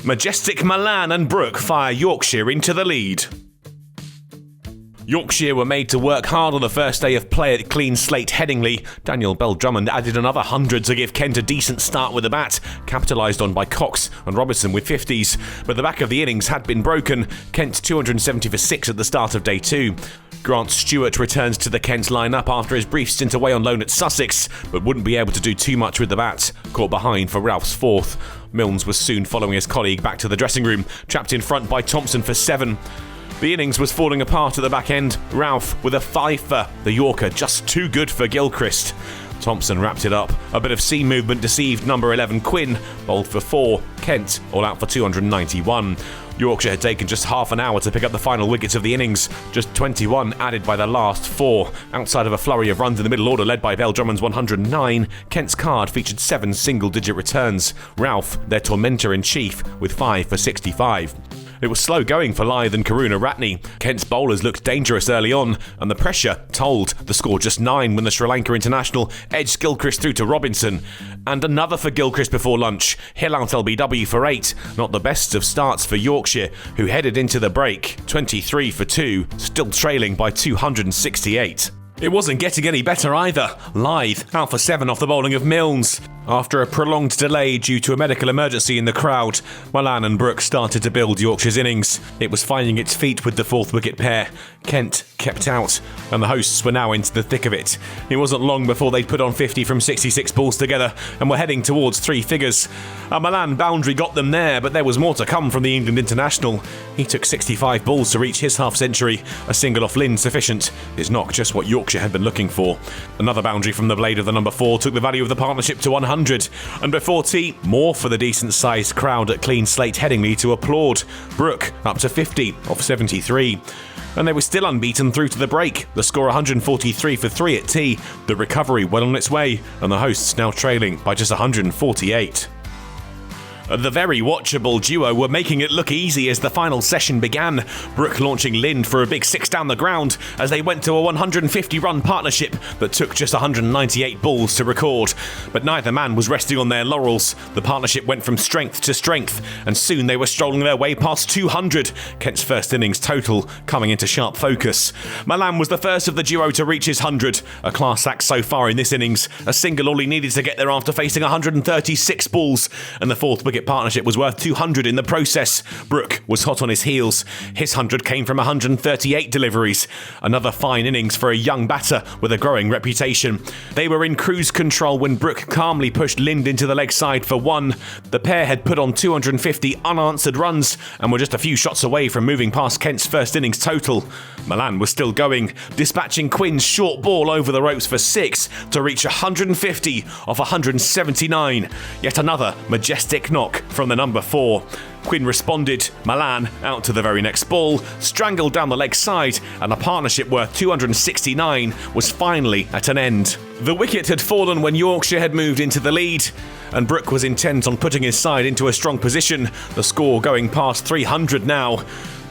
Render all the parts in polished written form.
Majestic Milan and Brooke fire Yorkshire into the lead. Yorkshire were made to work hard on the first day of play at clean slate Headingley. Daniel Bell-Drummond added another 100 to give Kent a decent start with the bat, capitalised on by Cox and Robinson with 50s. But the back of the innings had been broken. Kent 270 for 6 at the start of day 2. Grant Stewart returns to the Kent lineup after his brief stint away on loan at Sussex, but wouldn't be able to do too much with the bat, caught behind for Ralph's 4th. Milnes was soon following his colleague back to the dressing room, trapped in front by Thompson for 7. The innings was falling apart at the back end. Ralph with a 5 for the Yorker, just too good for Gilchrist. Thompson wrapped it up. A bit of seam movement deceived number 11 Quinn, bowled for 4. Kent all out for 291. Yorkshire had taken just half an hour to pick up the final wickets of the innings, just 21 added by the last 4. Outside of a flurry of runs in the middle order led by Bell-Drummond's 109, Kent's card featured 7 single-digit returns. Ralph, their tormentor-in-chief, with 5 for 65. It was slow going for Lyth and Karuna-Ratne. Kent's bowlers looked dangerous early on, and the pressure told. The score just 9 when the Sri Lanka international edged Gilchrist through to Robinson. And another for Gilchrist before lunch. Hill out LBW for 8. Not the best of starts for Yorkshire, who headed into the break 23 for 2, still trailing by 268. It wasn't getting any better either. Lyth out for 7 off the bowling of Milnes. After a prolonged delay due to a medical emergency in the crowd, Milan and Brooke started to build Yorkshire's innings. It was finding its feet with the 4th wicket pair. Kent kept out, and the hosts were now into the thick of it. It wasn't long before they'd put on 50 from 66 balls together and were heading towards 3 figures. A Milan boundary got them there, but there was more to come from the England international. He took 65 balls to reach his half-century. A single off Lynn sufficient. His knock just what Yorkshire had been looking for. Another boundary from the blade of the number 4 took the value of the partnership to 100. And before tea, more for the decent-sized crowd at clean slate Headingley to applaud. Brooke up to 50 off 73. And they were still unbeaten through to the break. The score 143 for 3 at tea. The recovery well on its way, and the hosts now trailing by just 148. The very watchable duo were making it look easy as the final session began. Brooke launching Lind for a big 6 down the ground as they went to a 150-run partnership that took just 198 balls to record. But neither man was resting on their laurels. The partnership went from strength to strength, and soon they were strolling their way past 200. Kent's first innings total coming into sharp focus. Milan was the first of the duo to reach his 100. A class act so far in this innings. A single all he needed to get there after facing 136 balls, and the 4th wicket partnership was worth 200 in the process. Brooke was hot on his heels. His 100 came from 138 deliveries. Another fine innings for a young batter with a growing reputation. They were in cruise control when Brooke calmly pushed Lind into the leg side for 1. The pair had put on 250 unanswered runs and were just a few shots away from moving past Kent's first innings total. Milan was still going, dispatching Quinn's short ball over the ropes for 6 to reach 150 off 179. Yet another majestic knock from the number 4. Quinn responded, Milan out to the very next ball, strangled down the leg side, and a partnership worth 269 was finally at an end. The wicket had fallen when Yorkshire had moved into the lead, and Brooke was intent on putting his side into a strong position, the score going past 300 now.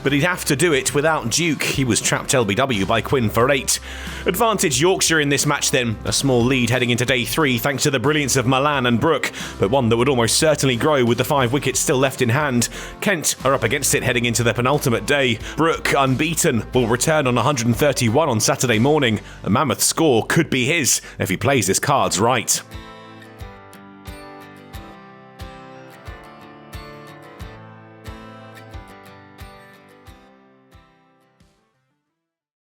But he'd have to do it without Duke. He was trapped LBW by Quinn for 8. Advantage Yorkshire in this match then. A small lead heading into day 3 thanks to the brilliance of Milan and Brooke, but one that would almost certainly grow with the 5 wickets still left in hand. Kent are up against it heading into their penultimate day. Brooke, unbeaten, will return on 131 on Saturday morning. A mammoth score could be his if he plays his cards right.